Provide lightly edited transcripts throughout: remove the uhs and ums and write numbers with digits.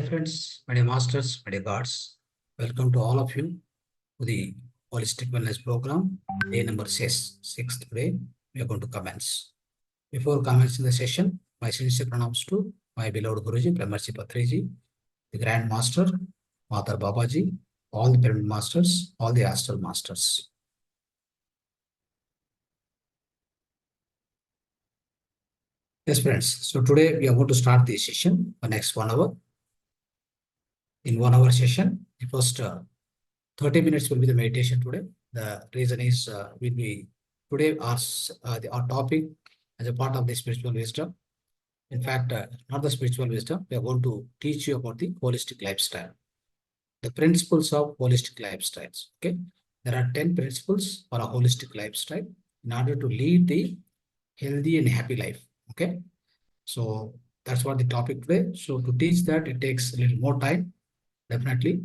Dear friends, my dear masters, my dear gods, welcome to all of you to the Holistic Wellness Program, day number 6 today. We are going to commence. Before commencing the session, my sincere pranams to my beloved Guruji, Brahmarshi Patriji, the Grand Master, Matar Babaji, all the Pyramid Masters, all the Astral Masters. Yes, friends. So today we are going to start the session for next 1 hour. In 1 hour session, the first 30 minutes will be the meditation today. The reason is will be today our topic as a part of the spiritual wisdom. In fact, not the spiritual wisdom. We are going to teach you about the holistic lifestyle, the principles of holistic lifestyles. Okay, there are 10 principles for a holistic lifestyle in order to lead the healthy and happy life. Okay, so that's what the topic today. So to teach that, it takes a little more time. Definitely.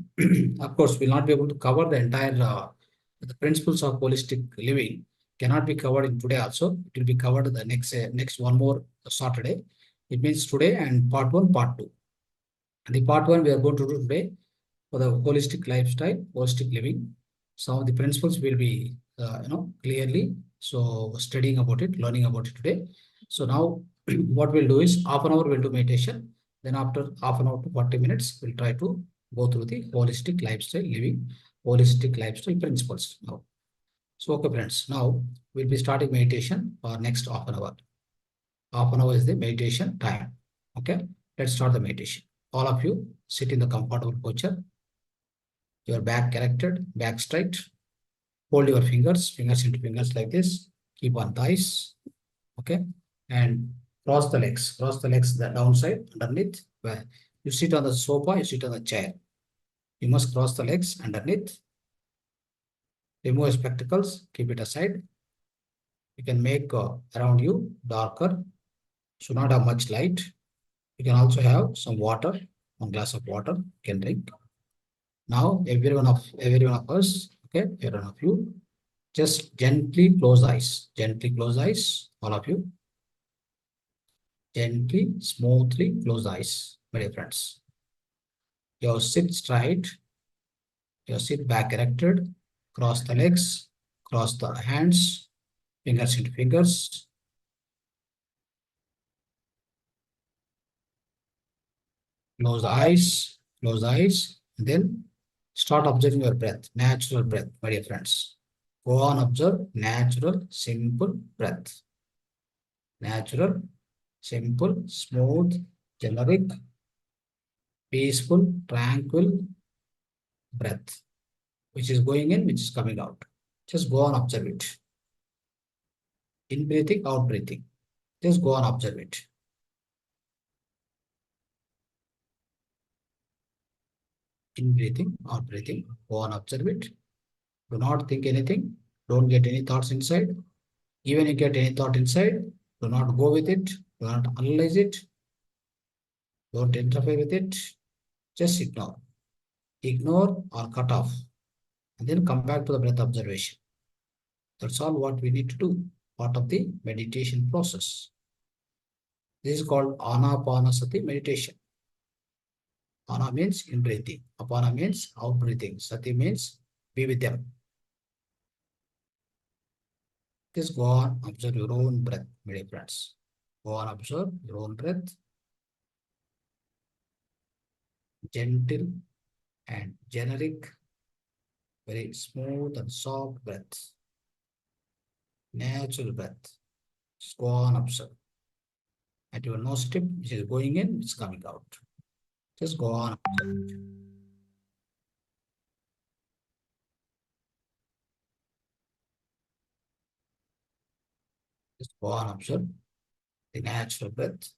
Of course, we'll not be able to cover the entire the principles of holistic living cannot be covered in today also. It will be covered the next one more Saturday. It means today and part 1, part 2. And the part 1 we are going to do today for the holistic lifestyle, holistic living. Some of the principles will be clearly so studying about it, learning about it today. So now what we'll do is half an hour we'll do meditation. Then after half an hour to 40 minutes, we'll try to go through the holistic lifestyle living, holistic lifestyle principles now. So, okay, friends, now we'll be starting meditation for next half an hour. Half an hour is the meditation time. Okay, let's start the meditation. All of you sit in the comfortable posture. Your back corrected, back straight. Hold your fingers into fingers like this. Keep on thighs. Okay, and cross the legs the downside underneath. Where you sit on the sofa, you sit on the chair. You must cross the legs underneath. Remove your spectacles, keep it aside. You can make around you darker. Should not have much light. You can also have some water, 1 glass of water you can drink. Now, every one of us, okay, every one of you, just gently close eyes. Gently close eyes, all of you. Gently, smoothly close eyes, my dear friends. Your sit straight, your sit back erected, cross the legs, cross the hands, fingers into fingers. Close the eyes, and then start observing your breath, natural breath, my dear friends. Go on, observe natural, simple breath. Natural, simple, smooth, generic, peaceful, tranquil breath, which is going in, which is coming out. Just go on, observe it. In breathing, out breathing. Just go on, observe it. In breathing, out breathing. Go on, observe it. Do not think anything. Don't get any thoughts inside. Even if you get any thought inside, do not go with it. Do not analyze it. Don't interfere with it. Just ignore. Ignore or cut off. And then come back to the breath observation. That's all what we need to do. Part of the meditation process. This is called Anapanasati meditation. Ana means in breathing. Apana means out breathing. Sati means be with them. Just go on, observe your own breath, my dear friends. Go on, observe your own breath. Gentle and generic, very smooth and soft breath. Natural breath. Just go on, observe. At your nose tip, which is going in, it's coming out. Just go on, observe. Just go on, observe the natural breath.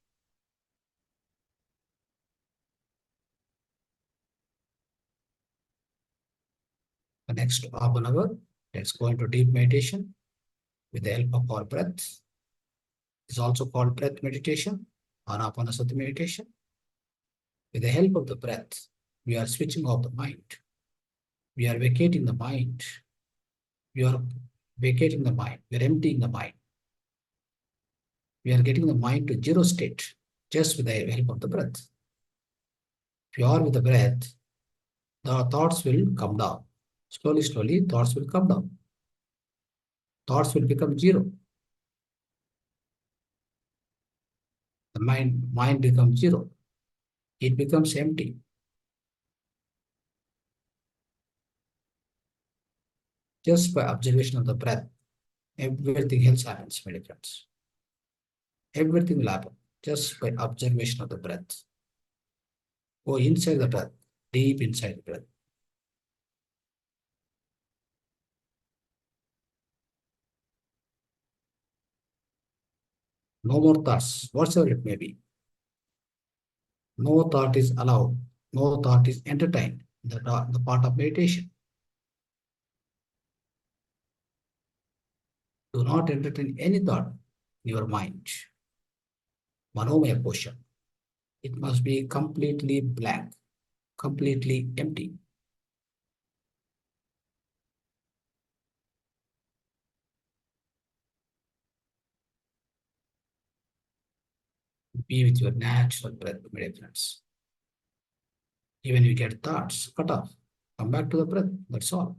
The next half an hour, let's go into deep meditation with the help of our breath. It's also called breath meditation, Anapanasati meditation. With the help of the breath, we are switching off the mind. We are vacating the mind. We are vacating the mind. We are emptying the mind. We are getting the mind to zero state just with the help of the breath. If you are with the breath, the thoughts will come down. Slowly, slowly, thoughts will come down. Thoughts will become zero. The mind becomes zero. It becomes empty. Just by observation of the breath, everything else happens, my dear friends. Everything will happen just by observation of the breath. Go inside the breath, deep inside the breath. No more thoughts, whatsoever it may be. No thought is allowed. No thought is entertained. The part of meditation. Do not entertain any thought in your mind. Manomaya portion. It must be completely blank, completely empty. Be with your natural breath, my dear friends. Even you get thoughts, cut off. Come back to the breath. That's all.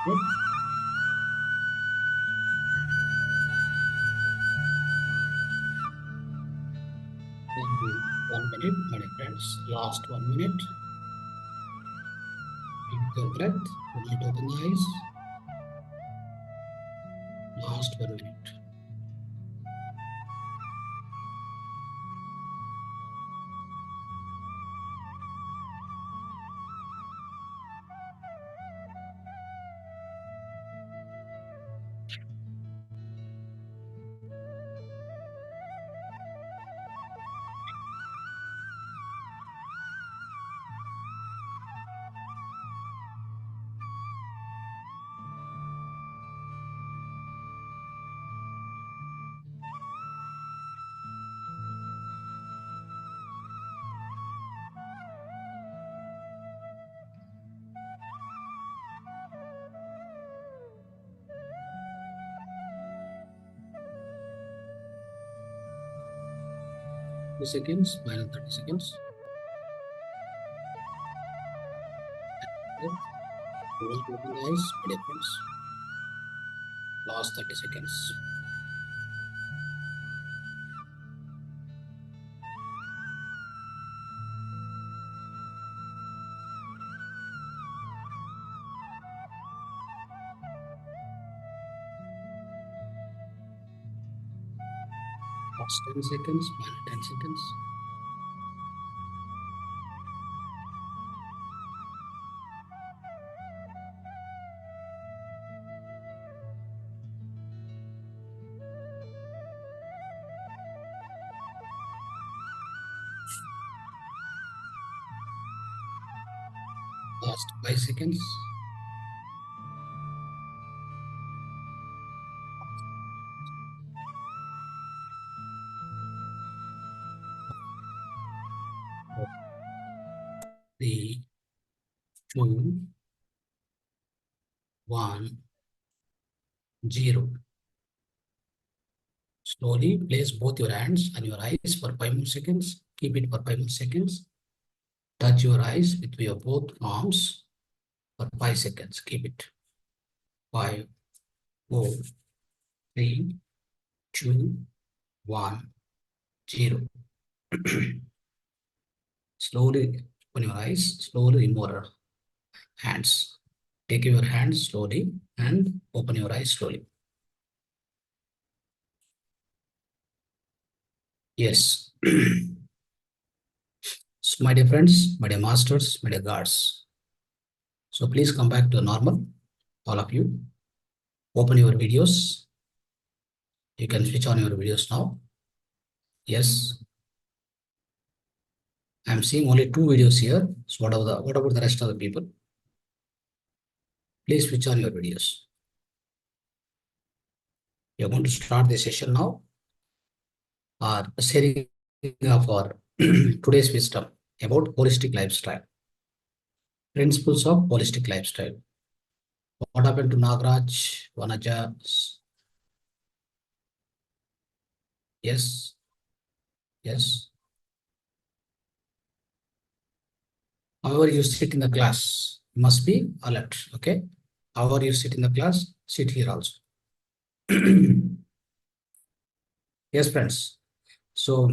Okay. And 1 minute, my friends. Last 1 minute. Take your breath. Do not open the eyes. Last 1 minute. Seconds, final 30 seconds. Do not open the eyes, my dear friends. Last 30 seconds. Last 10 seconds, final 10 seconds. Last 5 seconds. Three, two, 1, 0. Slowly place both your hands on your eyes for 5 more seconds. Keep it for 5 more seconds. Touch your eyes with your both arms for 5 seconds. Keep it. 5, 4, 3, 2, 1, 0. Slowly open your eyes. Slowly remove your hands. Take your hands slowly and open your eyes slowly. Yes. So my dear friends, my dear masters, my dear guards. So please come back to normal, all of you. Open your videos. You can switch on your videos now. Yes. I'm seeing only 2 videos here. So what about the rest of the people? Please switch on your videos. We are going to start the session now. Our sharing of our today's wisdom about holistic lifestyle. Principles of holistic lifestyle. What happened to Nagraj, Vanaja? Yes. Yes. However you sit in the class, you must be alert. Okay. However you sit in the class, sit here also. Yes, friends. So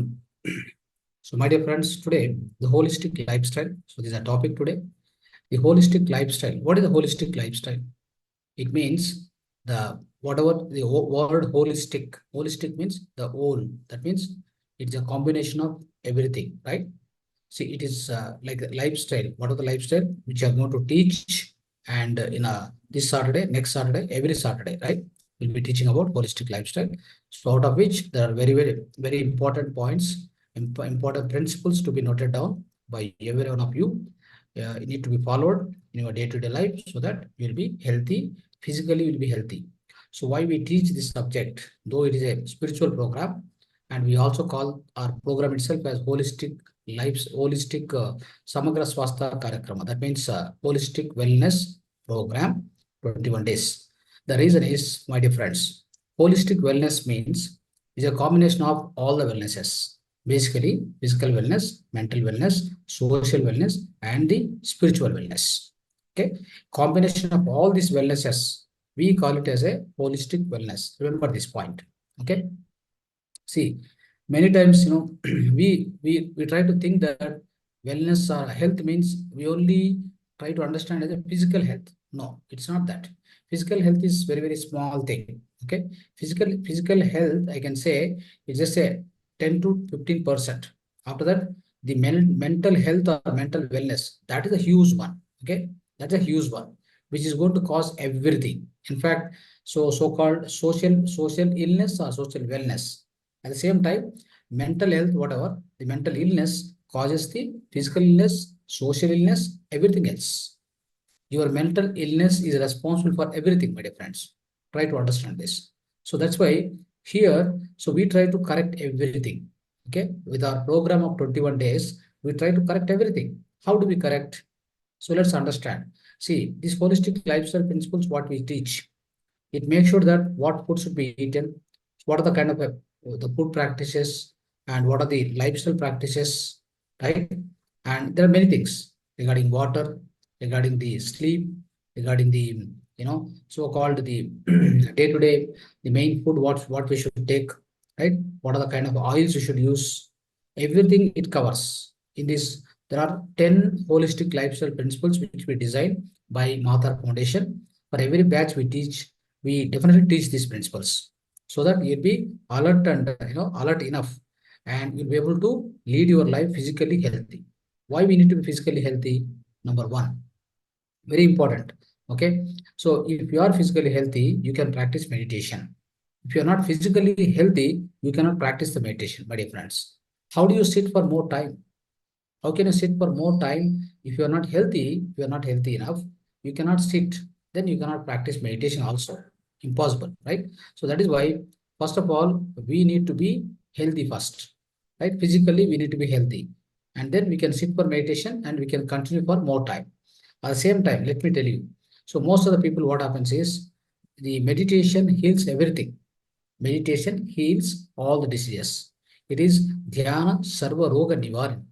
my dear friends, today the holistic lifestyle. So this is a topic today. The holistic lifestyle. What is the holistic lifestyle? It means the whatever the word holistic. Holistic means the whole. That means it's a combination of everything, right? See, it is like a lifestyle. What are the lifestyle which I'm going to teach? And in this Saturday, next Saturday, every Saturday, right? We'll be teaching about holistic lifestyle. So out of which there are very, very, very important points, important principles to be noted down by every one of you. It need to be followed in your day-to-day life so that you'll be healthy, physically you'll be healthy. So why we teach this subject, though it is a spiritual program, and we also call our program itself as holistic Samagra Swastha Karakrama. That means holistic wellness program, 21 days. The reason is, my dear friends, holistic wellness means is a combination of all the wellnesses. Basically, physical wellness, mental wellness, social wellness, and the spiritual wellness. Okay, combination of all these wellnesses, we call it as a holistic wellness. Remember this point. Okay, see, many times, we try to think that wellness or health means we only try to understand as a physical health. No, it's not that. Physical health is very, very small thing. Okay, physical health, I can say, is just a 10 to 15%. After that, the mental health or mental wellness, that is a huge one. Okay, that's a huge one, which is going to cause everything. In fact, so-called social illness or social wellness. At the same time, mental health, whatever, the mental illness causes the physical illness, social illness, everything else. Your mental illness is responsible for everything, my dear friends. Try to understand this. So that's why here, so we try to correct everything. Okay, with our program of 21 days, we try to correct everything. How do we correct? So let's understand. See, these holistic lifestyle principles, what we teach, it makes sure that what food should be eaten, what are the kind of the food practices, and what are the lifestyle practices, right? And there are many things regarding water, regarding the sleep, regarding the so-called the day-to-day, the main food, what we should take, right? What are the kind of oils you should use? Everything it covers. In this, there are 10 holistic lifestyle principles which we design by Mahavatar Foundation. For every batch we teach, we definitely teach these principles so that you'll be alert and alert enough, and you'll be able to lead your life physically healthy. Why we need to be physically healthy? Number one, very important. Okay, so if you are physically healthy, you can practice meditation. If you are not physically healthy, you cannot practice the meditation, my dear friends. How do you sit for more time? How can you sit for more time if you are not healthy? If you are not healthy enough, you cannot sit. Then you cannot practice meditation also. Impossible, right? So that is why, first of all, we need to be healthy first, right? Physically, we need to be healthy. And then we can sit for meditation and we can continue for more time. At the same time, let me tell you. So most of the people, what happens is the meditation heals everything. Meditation heals all the diseases. It is Dhyana Sarva Roga Nivaran.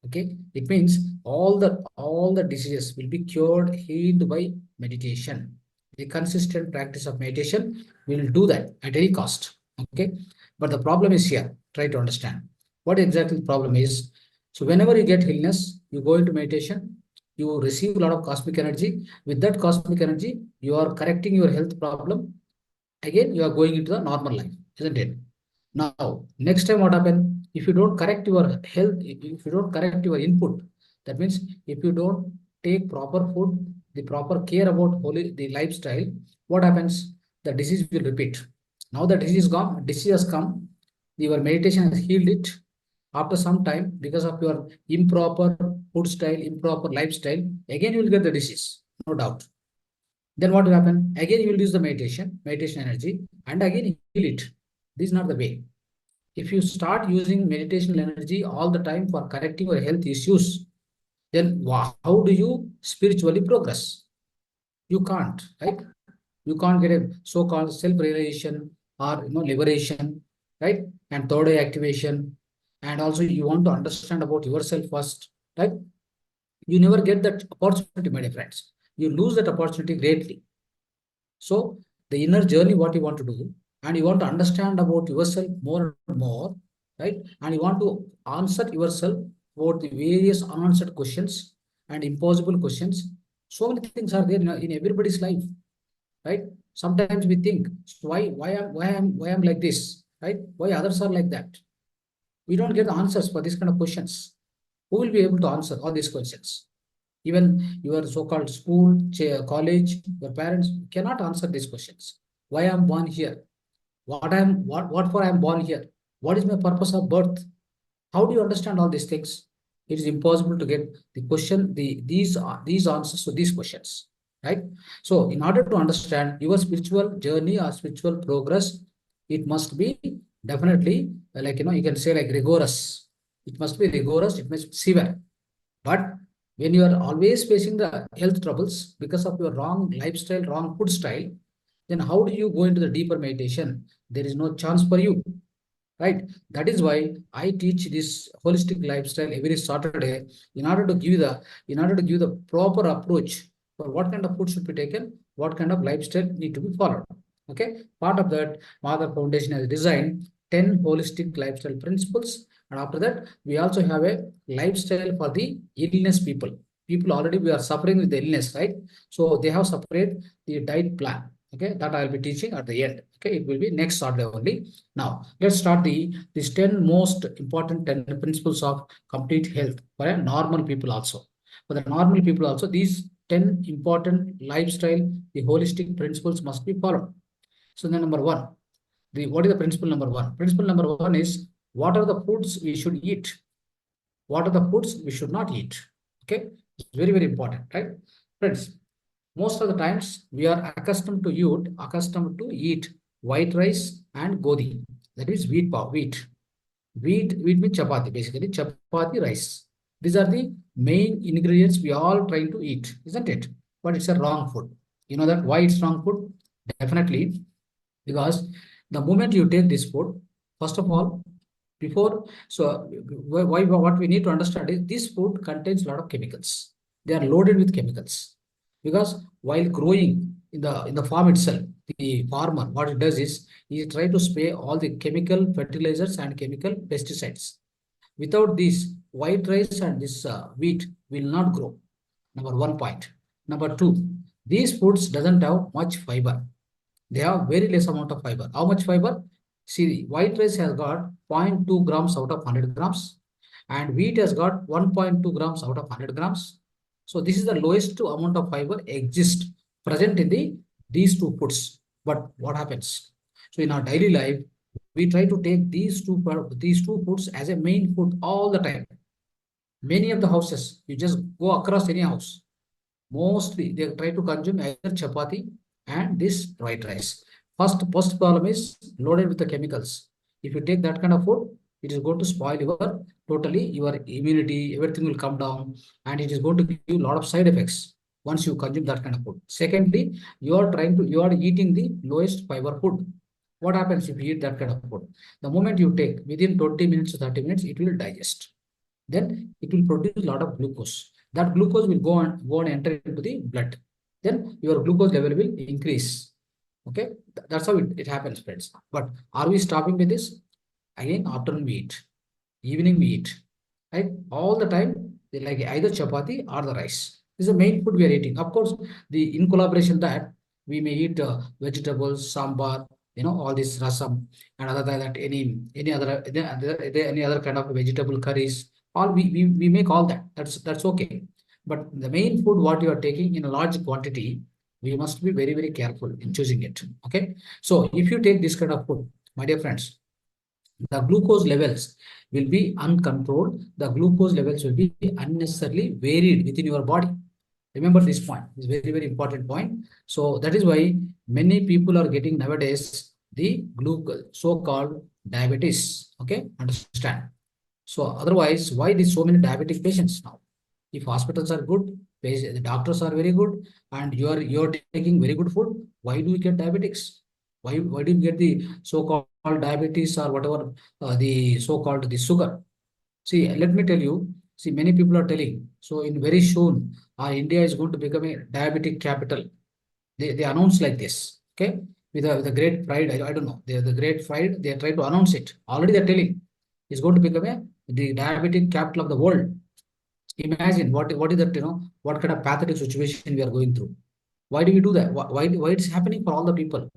Okay, it means all the diseases will be cured, healed by meditation. The consistent practice of meditation will do that at any cost. Okay, but the problem is here. Try to understand what exactly the problem is. So whenever you get illness, you go into meditation, you receive a lot of cosmic energy. With that cosmic energy, you are correcting your health problem. Again, you are going into the normal life, isn't it? Now, next time what happen? If you don't correct your health, if you don't correct your input, that means if you don't take proper food, the proper care about the lifestyle, what happens? The disease will repeat. Now the disease is gone, disease has come, your meditation has healed it. After some time, because of your improper food style, improper lifestyle, again you will get the disease, no doubt. Then what will happen? Again, you will use the meditation energy, and again heal it. This is not the way. If you start using meditation energy all the time for correcting your health issues, then how do you spiritually progress? You can't, right? You can't get a so-called self-realization or liberation, right? And third eye activation. And also you want to understand about yourself first, right? You never get that opportunity, my dear friends. You lose that opportunity greatly. So the inner journey, what you want to do, and you want to understand about yourself more and more, right? And you want to answer yourself about the various unanswered questions and impossible questions. So many things are there in everybody's life, right? Sometimes we think, so why I'm like this, right? Why others are like that? We don't get the answers for these kind of questions. Who will be able to answer all these questions? Even your so-called school, college, your parents cannot answer these questions. Why I'm born here? What for I'm born here? What is my purpose of birth? How do you understand all these things? It is impossible to get the question, these answers to these questions, right? So, in order to understand your spiritual journey or spiritual progress, it must be definitely like you can say like rigorous. It must be rigorous. It must be severe. But when you are always facing the health troubles because of your wrong lifestyle, wrong food style, then how do you go into the deeper meditation? There is no chance for you, right? That is why I teach this holistic lifestyle every Saturday in order to give the proper approach for what kind of food should be taken, what kind of lifestyle need to be followed. Okay, part of that, Mahavatar Foundation has designed 10 holistic lifestyle principles, and after that, we also have a lifestyle for the illness people. People already we are suffering with the illness, right? So they have separate the diet plan. Okay, that I'll be teaching at the end. Okay, it will be next Saturday only. Now let's start these 10 most important 10 principles of complete health for a normal people also. For the normal people also, these 10 important lifestyle, the holistic principles must be followed. So then number one, what is the principle number one? Principle number one is what are the foods we should eat? What are the foods we should not eat? Okay, it's very, very important, right? Friends, most of the times we are accustomed to eat white rice and godi. That is wheat. Wheat means chapati, basically chapati rice. These are the main ingredients we all trying to eat, isn't it? But it's a wrong food. You know that why it's wrong food? Definitely because the moment you take this food, first of all, before so why what we need to understand is this food contains a lot of chemicals. They are loaded with chemicals because while growing in the farm itself, the farmer what it does is he try to spray all the chemical fertilizers and chemical pesticides. Without this, white rice and this wheat will not grow. Number one point. Number two, these foods doesn't have much fiber. They have very less amount of fiber. How much fiber? See, white rice has got 0.2 grams out of 100 grams, and wheat has got 1.2 grams out of 100 grams. So this is the lowest amount of fiber exist present in these two foods. But what happens? So in our daily life, we try to take these two foods as a main food all the time. Many of the houses, you just go across any house, mostly they try to consume either chapati and this white rice. First problem is loaded with the chemicals. If you take that kind of food, it is going to spoil your immunity, everything will come down, and it is going to give you a lot of side effects once you consume that kind of food. Secondly, you are eating the lowest fiber food. What happens if you eat that kind of food? The moment you take, within 20 minutes to 30 minutes, it will digest. Then it will produce a lot of glucose. That glucose will go and enter into the blood. Then your glucose level will increase. Okay, that's how it happens, friends. But are we stopping with this? Again, afternoon we eat, evening we eat, right? All the time, they like either chapati or the rice. This is the main food we are eating. Of course, in collaboration that we may eat vegetables, sambar, all this rasam, and other than that, any other kind of vegetable curries. All we make all that. That's okay. But the main food what you are taking in a large quantity, we must be very, very careful in choosing it. Okay. So if you take this kind of food, my dear friends, the glucose levels will be uncontrolled. The glucose levels will be unnecessarily varied within your body. Remember this point. It's very, very important point. So that is why many people are getting nowadays the glucose, so-called diabetes. Okay, understand. So otherwise, why there's so many diabetic patients now? If hospitals are good, the doctors are very good, and you're taking very good food, why do you get diabetics? Why do you get the so-called diabetes or whatever the so-called the sugar? See, let me tell you. See, many people are telling. So in very soon, India is going to become a diabetic capital. They announce like this. Okay, with a great pride. I don't know. The great pride. They try to announce it. Already they're telling it's going to become the diabetic capital of the world. Imagine what is that, what kind of pathetic situation we are going through. Why do we do that? Why it's happening for all the people?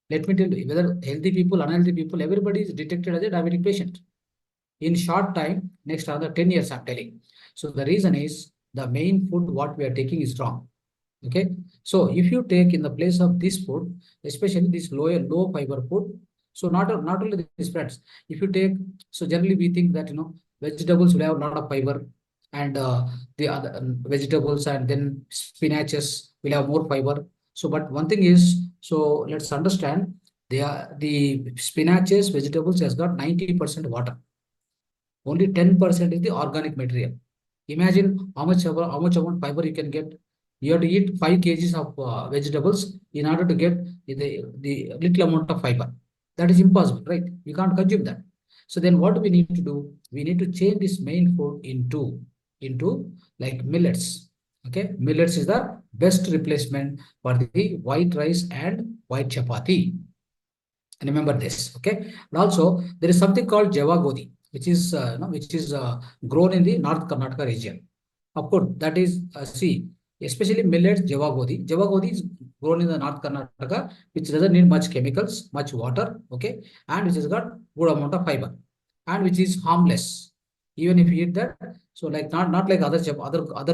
Let me tell you, whether healthy people, unhealthy people, everybody is detected as a diabetic patient. In short time, next another 10 years, I'm telling. So the reason is the main food what we are taking is wrong. Okay. So if you take in the place of this food, especially this low fiber food, so not only this, friends, if you take, so generally we think that, vegetables will have a lot of fiber, and the other vegetables and then spinaches will have more fiber. So, but one thing is, so let's understand, the spinaches, vegetables has got 90% water. Only 10% is the organic material. Imagine how much amount fiber you can get. You have to eat 5 kgs of vegetables in order to get the little amount of fiber. That is impossible, right? You can't consume that. So then what we need to do? We need to change this main food into like millets. Okay, millets is the best replacement for the white rice and white chapati. Remember this, okay? And also there is something called Java Godi, which is grown in the North Karnataka region. Of course, that is see, especially millets, Java Godi. Java Godi is grown in the North Karnataka, which doesn't need much chemicals, much water, okay, and which has got good amount of fiber, and which is harmless. Even if you eat that, so like not like other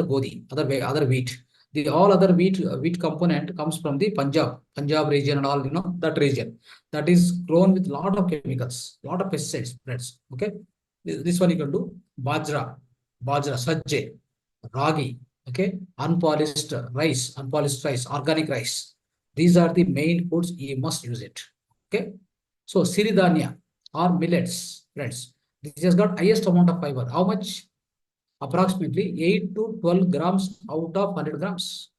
Godi, other wheat. The all other wheat component comes from the Punjab region and all, that region that is grown with lot of chemicals, lot of pesticides, friends. Okay, this one you can do. Bajra, sajje, ragi. Okay, unpolished rice, organic rice. These are the main foods you must use it. Okay, so siridanya or millets, friends. This has got highest amount of fiber. How much? Approximately 8 to 12 grams out of 100 grams.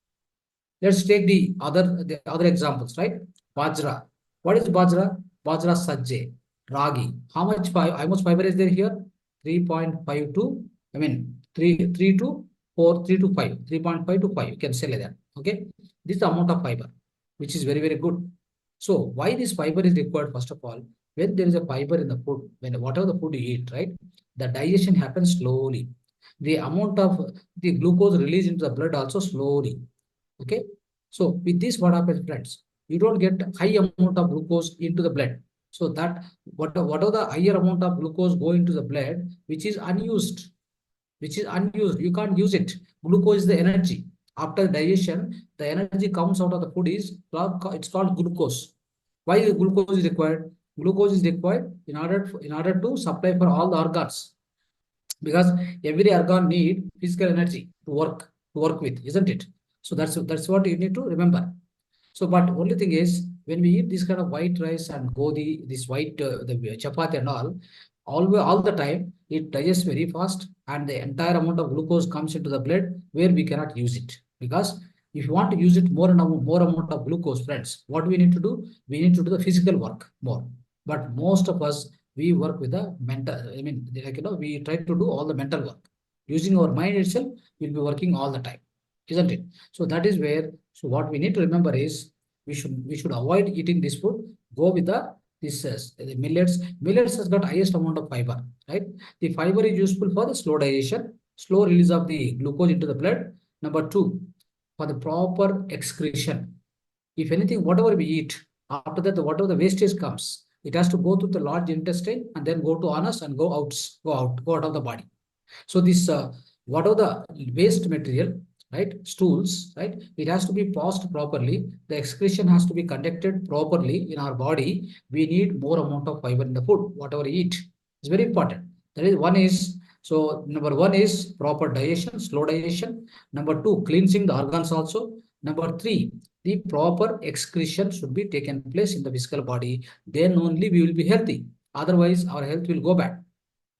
Let's take the other examples, right? Bajra. What is Bajra? Bajra Sajje, Ragi. How much fiber is there here? 3.5 to, I mean, 3 to 4, 3 to 5, 3.5 to 5. You can say like that. Okay. This is the amount of fiber, which is very, very good. So why this fiber is required? First of all, when there is a fiber in the food, when whatever the food you eat, right, the digestion happens slowly. The amount of the glucose released into the blood also slowly. Okay. So with this, what happens, friends? You don't get high amount of glucose into the blood. So that whatever the higher amount of glucose go into the blood, which is unused, you can't use it. Glucose is the energy. After digestion, the energy comes out of the food it's called glucose. Why glucose is required? Glucose is required in order to supply for all the organs, because every organ need physical energy to work with, isn't it? So that's what you need to remember. So, but only thing is, when we eat this kind of white rice and godi, this white the chapati and all the time, it digests very fast, and the entire amount of glucose comes into the blood where we cannot use it. Because if you want to use it more amount of glucose, friends, what we need to do? We need to do the physical work more. But most of us, we work with the mental. I mean, we try to do all the mental work using our mind itself. We'll be working all the time, isn't it? So that is where. So what we need to remember is we should avoid eating this food. Go with the millets. Millets has got highest amount of fiber, right? The fiber is useful for the slow digestion, slow release of the glucose into the blood. Number two, for the proper excretion. If anything, whatever we eat, after that, whatever the wastage comes, it has to go through the large intestine and then go to anus and go out of the body. So this whatever the waste material, right, stools, right, it has to be passed properly. The excretion has to be conducted properly in our body. We need more amount of fiber in the food, whatever we eat. It's very important. That is one is so number one is proper digestion, slow digestion. Number two, cleansing the organs also. Number three, the proper excretion should be taken place in the physical body. Then only we will be healthy. Otherwise, our health will go bad.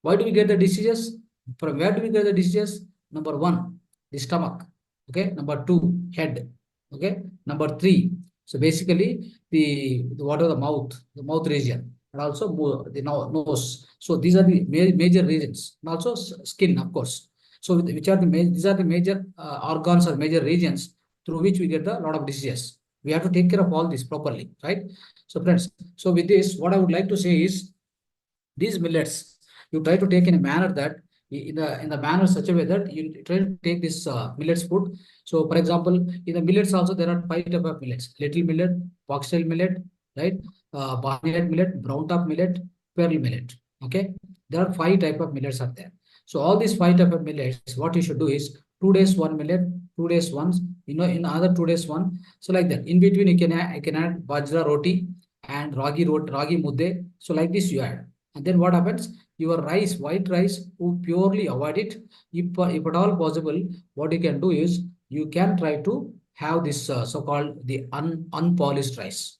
Why do we get the diseases? From where do we get the diseases? Number one, the stomach. Okay. Number two, head. Okay. Number three, so basically the what are the mouth region, and also the nose. So these are the major regions, and also skin, of course. So which are these are the major organs or major regions through which we get a lot of diseases. We have to take care of all this properly, right? So friends, so with this, what I would like to say is these millets you try to take in a manner that in the manner such a way that you try to take this millets food. So for example, in the millets also there are five type of millets: little millet, foxtail millet, right, barnyard millet, brown top millet, pearl millet. Okay, there are five type of millets are there. So all these five type of millets, what you should do is 2 days one millet, 2 days once, in other 2 days one. So like that, in between you can add bajra roti and ragi mudde. So like this you add. And then what happens? Your rice, white rice, you purely avoid it. If at all possible, what you can do is you can try to have this so-called the unpolished rice.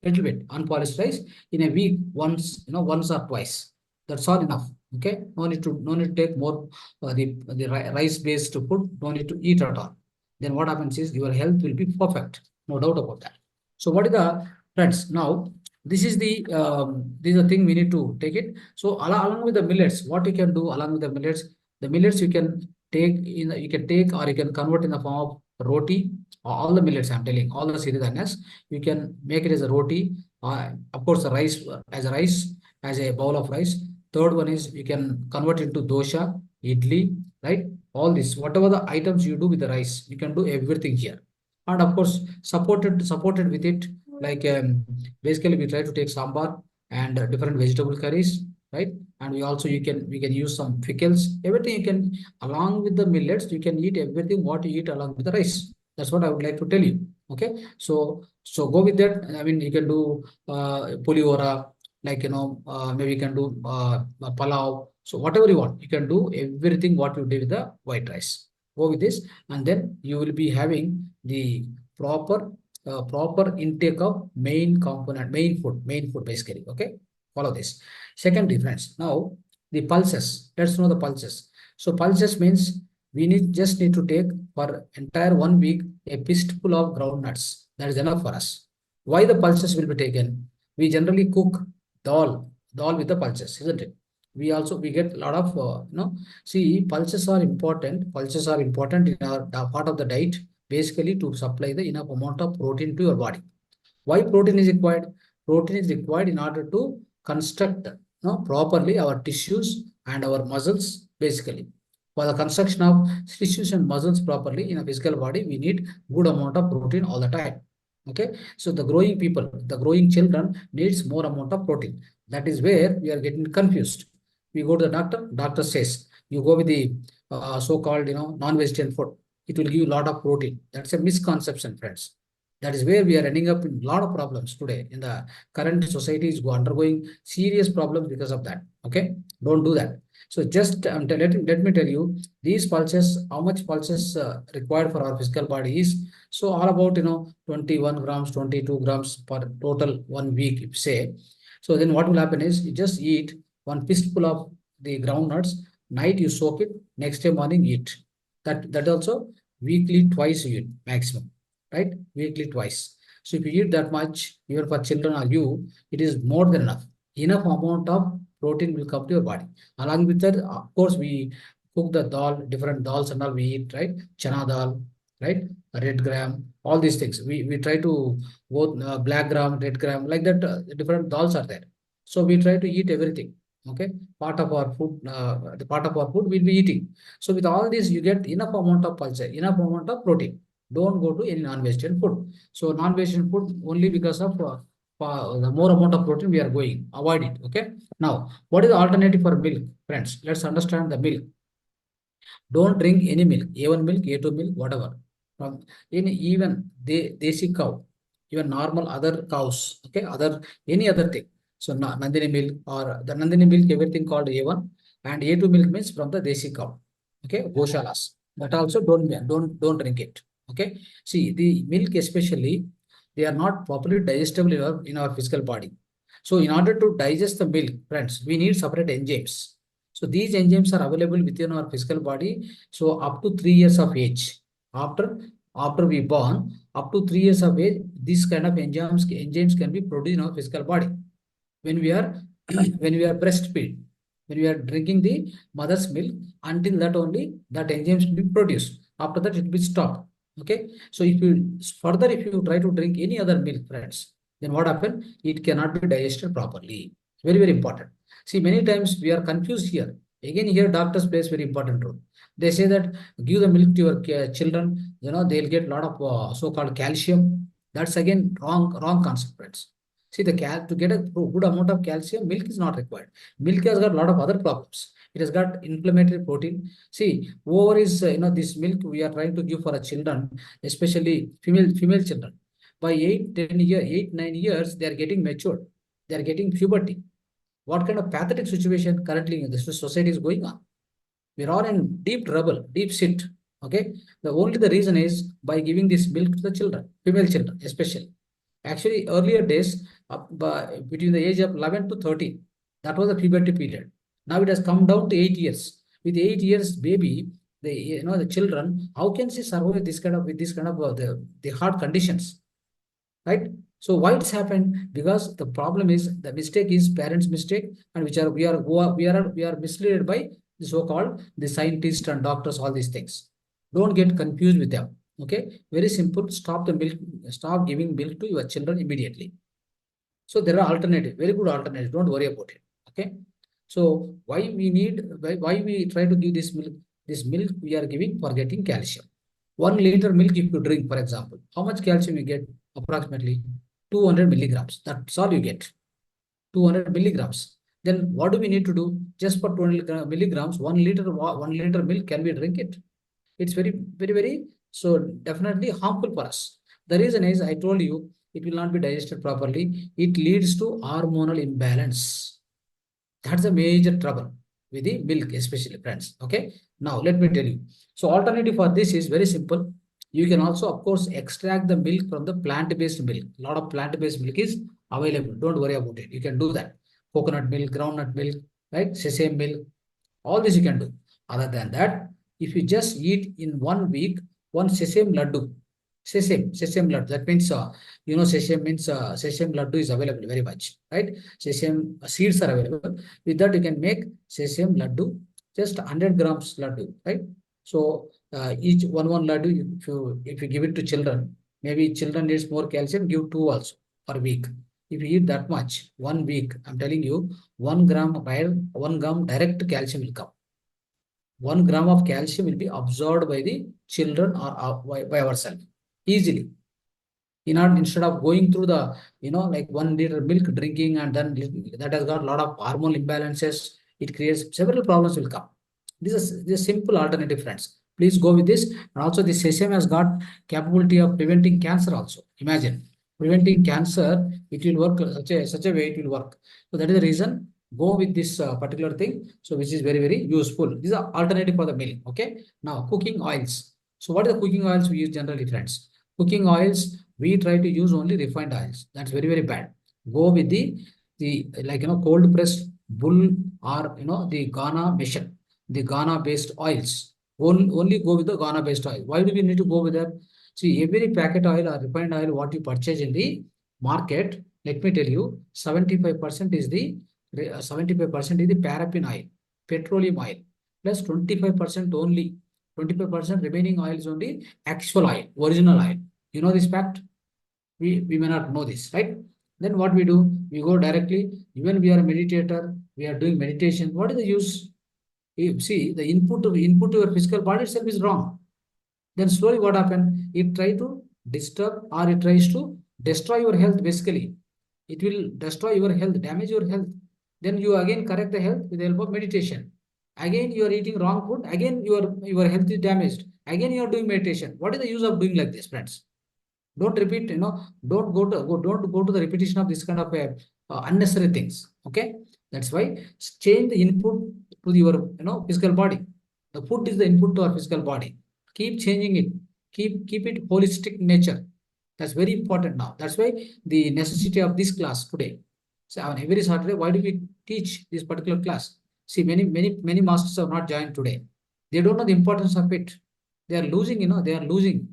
Little bit unpolished rice in a week, once or twice. That's all enough. Okay, no need to take more the rice-based food. No need to eat at all. Then what happens is your health will be perfect. No doubt about that. So what is the friends now? This is the thing we need to take it. So along with the millets, what you can do along with the millets you can you can take or you can convert in the form of roti, all the millets I'm telling, all the siridhanas, you can make it as a roti, of course, the rice as a bowl of rice. Third one is you can convert it into dosha, idli, right? All this, whatever the items you do with the rice, you can do everything here. And of course, supported with it, like basically we try to take sambar and different vegetable curries, right? And we can use some pickles, everything you can along with the millets, you can eat everything what you eat along with the rice. That's what I would like to tell you. Okay, so go with that. I mean, you can do puliora, like maybe you can do palau. So whatever you want, you can do everything what you did with the white rice. Go with this, and then you will be having the proper proper intake of main component, main food basically. Okay, follow this. Second difference. Now the pulses. Let's know the pulses. So pulses means we just need to take for entire 1 week a fistful of groundnuts. That is enough for us. Why the pulses will be taken? We generally cook dal with the pulses, isn't it? We get a lot of see, pulses are important. Pulses are important in our part of the diet, basically to supply the enough amount of protein to your body. Why protein is required? Protein is required in order to construct properly our tissues and our muscles, basically. For the construction of tissues and muscles properly in a physical body, we need good amount of protein all the time. Okay, so the growing people, the growing children needs more amount of protein. That is where we are getting confused. We go to the doctor, doctor says you go with the so-called non-vegetarian food. It will give you a lot of protein. That's a misconception, friends. That is where we are ending up in a lot of problems today. In the current society is undergoing serious problems because of that. Okay, don't do that. So just let me tell you these pulses, how much pulses required for our physical body is. So all about 21 grams, 22 grams per total 1 week, if you say. So then what will happen is you just eat one fistful of the groundnuts. Night you soak it. Next day morning eat. That also weekly twice you eat maximum, right? Weekly twice. So if you eat that much, even for children or you, it is more than enough. Enough amount of protein will come to your body. Along with that, of course, we cook the dal, different dals and all we eat, right? Chana dal, right? Red gram, all these things. We try to both black gram, red gram, like that. Different dals are there. So we try to eat everything. Okay, part of our food, the part of our food we'll be eating. So with all this, you get enough amount of pulse, enough amount of protein. Don't go to any non-vegetarian food. So non-vegetarian food only because of the more amount of protein we are going. Avoid it. Okay. Now, what is the alternative for milk, friends? Let's understand the milk. Don't drink any milk, A1 milk, A2 milk, whatever. From even desi cow, even normal other cows, okay, any other thing. So Nandini milk or the Nandini milk, everything called A1, and A2 milk means from the desi cow, okay, goshalas. That also don't drink it. Okay. See, the milk especially, they are not properly digestible in our physical body. So in order to digest the milk, friends, we need separate enzymes. So these enzymes are available within our physical body. So up to 3 years of age, after after we born, up to 3 years of age, this kind of enzymes can be produced in our physical body. When we are when we are breastfeed, when we are drinking the mother's milk, until that only that enzymes will be produced. After that, it will stop. Okay. So if you try to drink any other milk, friends, then what happen? It cannot be digested properly. Very, very important. See, many times we are confused here. Again, here doctors plays very important role. They say that give the milk to your children, they'll get a lot of so-called calcium. That's again wrong concept, friends. See, to get a good amount of calcium, milk is not required. Milk has got a lot of other problems. It has got inflammatory protein. See, over is this milk we are trying to give for a children, especially female children. By 8, 9 years, they are getting matured. They are getting puberty. What kind of pathetic situation currently in this society is going on? We're all in deep trouble, deep shit. Okay. The reason is by giving this milk to the children, female children, especially. Actually, earlier days, between the age of 11 to 13, that was the puberty period. Now it has come down to 8 years. With 8 years, baby, the children, how can she survive this kind of with this kind of the hard conditions, right? So why it's happened? Because the problem is the mistake is parents' mistake, and we are misled by the so-called the scientists and doctors, all these things. Don't get confused with them. Okay, very simple. Stop the milk. Stop giving milk to your children immediately. So there are alternatives, very good alternatives. Don't worry about it. Okay. So why we try to give this milk? This milk we are giving for getting calcium. 1 liter milk if you drink, for example, how much calcium you get? Approximately 200 milligrams. That's all you get. 200 milligrams. Then what do we need to do? Just for 20 milligrams, 1 liter milk, can we drink it? It's very, so definitely harmful for us. The reason is, I told you, it will not be digested properly. It leads to hormonal imbalance. That's a major trouble with the milk, especially, friends. Okay. Now let me tell you. So alternative for this is very simple. You can also, of course, extract the milk from the plant-based milk. A lot of plant-based milk is available. Don't worry about it. You can do that. Coconut milk, groundnut milk, right? Sesame milk. All this you can do. Other than that, if you just eat in 1 week, one sesame laddu, sesame laddu. That means, sesame means sesame laddu is available very much, right? Sesame seeds are available. With that, you can make sesame laddu, just 100 grams laddu, right? So each one laddu, if you give it to children, maybe children needs more calcium, give 2 also per week. If you eat that much, 1 week, I'm telling you, 1 gram direct calcium will come. 1 gram of calcium will be absorbed by the children or by ourselves easily. Instead of going through the, like 1 liter milk drinking, and then that has got a lot of hormonal imbalances. It creates several problems will come. This is the simple alternative, friends. Please go with this. And also the sesame has got capability of preventing cancer also. Imagine, preventing cancer, it will work such a way it will work. So that is the reason, go with this particular thing. So which is very useful. These are alternative for the milk. Okay. Now cooking oils. So what are the cooking oils we use generally, friends? Cooking oils, we try to use only refined oils. That's very bad. Go with the like, cold pressed bull, or the Ghana mission, the Ghana based oils. Only go with the Ghana based oil. Why do we need to go with that? See, every packet oil or refined oil what you purchase in the market, let me tell you, 75% is the 75% is the paraffin oil, petroleum oil, plus 25% only. 25% remaining oil is only actual oil, original oil. You know this fact? We may not know this, right? Then what we do? We go directly, even we are a meditator, we are doing meditation. What is the use? You see, the input to your physical body itself is wrong. Then slowly what happens? It tries to disturb, or it tries to destroy your health, basically. It will destroy your health, damage your health. Then you again correct the health with the help of meditation. Again, you are eating wrong food. Again, your health is damaged. Again, you are doing meditation. What is the use of doing like this, friends? Don't repeat, don't go to the repetition of this kind of unnecessary things. Okay. That's why change the input to your, physical body. The food is the input to our physical body. Keep changing it. Keep it holistic nature. That's very important now. That's why the necessity of this class today. So on every Saturday, why do we teach this particular class? See, many masters have not joined today. They don't know the importance of it. They are losing, they are losing.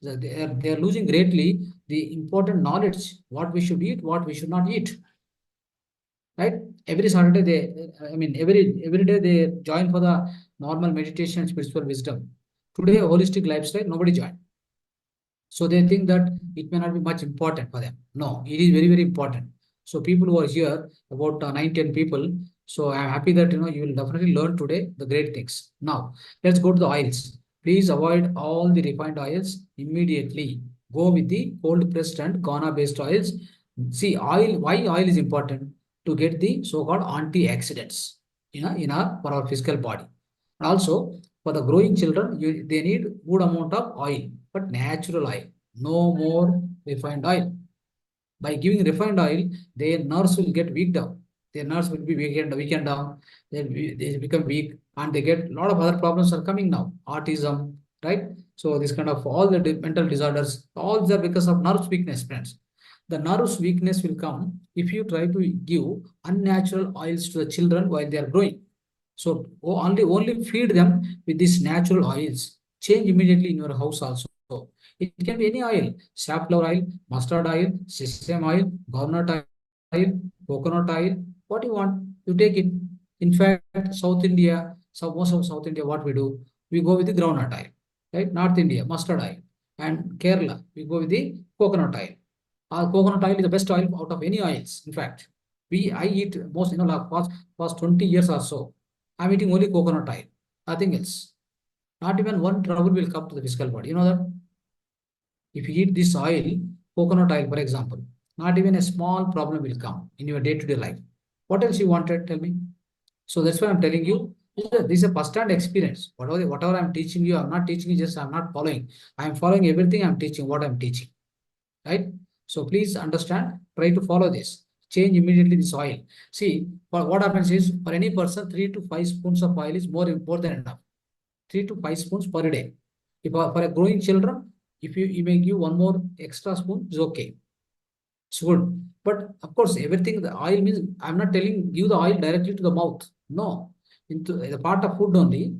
They are losing greatly the important knowledge, what we should eat, what we should not eat. Right? Every Saturday, every day they join for the normal meditation and spiritual wisdom. Today, holistic lifestyle, nobody joined. So they think that it may not be much important for them. No, it is very important. So people who are here, about 9-10 people. So I'm happy that you will definitely learn today the great things. Now let's go to the oils. Please avoid all the refined oils immediately. Go with the cold pressed and Ghana based oils. See, why oil is important? To get the so-called antioxidants for our physical body. And also for the growing children, they need good amount of oil, but natural oil, no more refined oil. By giving refined oil, their nerves will get weak down. Their nerves will be weakened down. They become weak, and they get a lot of other problems are coming now. Autism, right? So this kind of all the mental disorders, all these are because of nerves weakness, friends. The nerves weakness will come if you try to give unnatural oils to the children while they are growing. So only feed them with these natural oils. Change immediately in your house also. It can be any oil: safflower oil, mustard oil, sesame oil, groundnut oil, coconut oil. What you want, you take it. In fact, South India, So most of South India, what we do, we go with the groundnut oil, right? North India, mustard oil, and Kerala, we go with the coconut oil. Coconut oil is the best oil out of any oils. In fact, I eat most, like past 20 years or so. I'm eating only coconut oil, nothing else. Not even one trouble will come to the physical body. You know that if you eat this oil, coconut oil, for example, not even a small problem will come in your day-to-day life. What else you wanted? Tell me. So that's why I'm telling you. This is a first-hand experience. Whatever I'm teaching you, I'm not teaching you just I'm not following. I'm following everything I'm teaching, what I'm teaching. Right? So please understand, try to follow this. Change immediately this oil. See, what happens is for any person, 3 to 5 spoons of oil is more than enough. 3 to 5 spoons per day. If for a growing children, if you may give one more extra spoon, is okay. It's good. But of course, everything the oil means I'm not telling you the oil directly to the mouth. No, into the part of food only,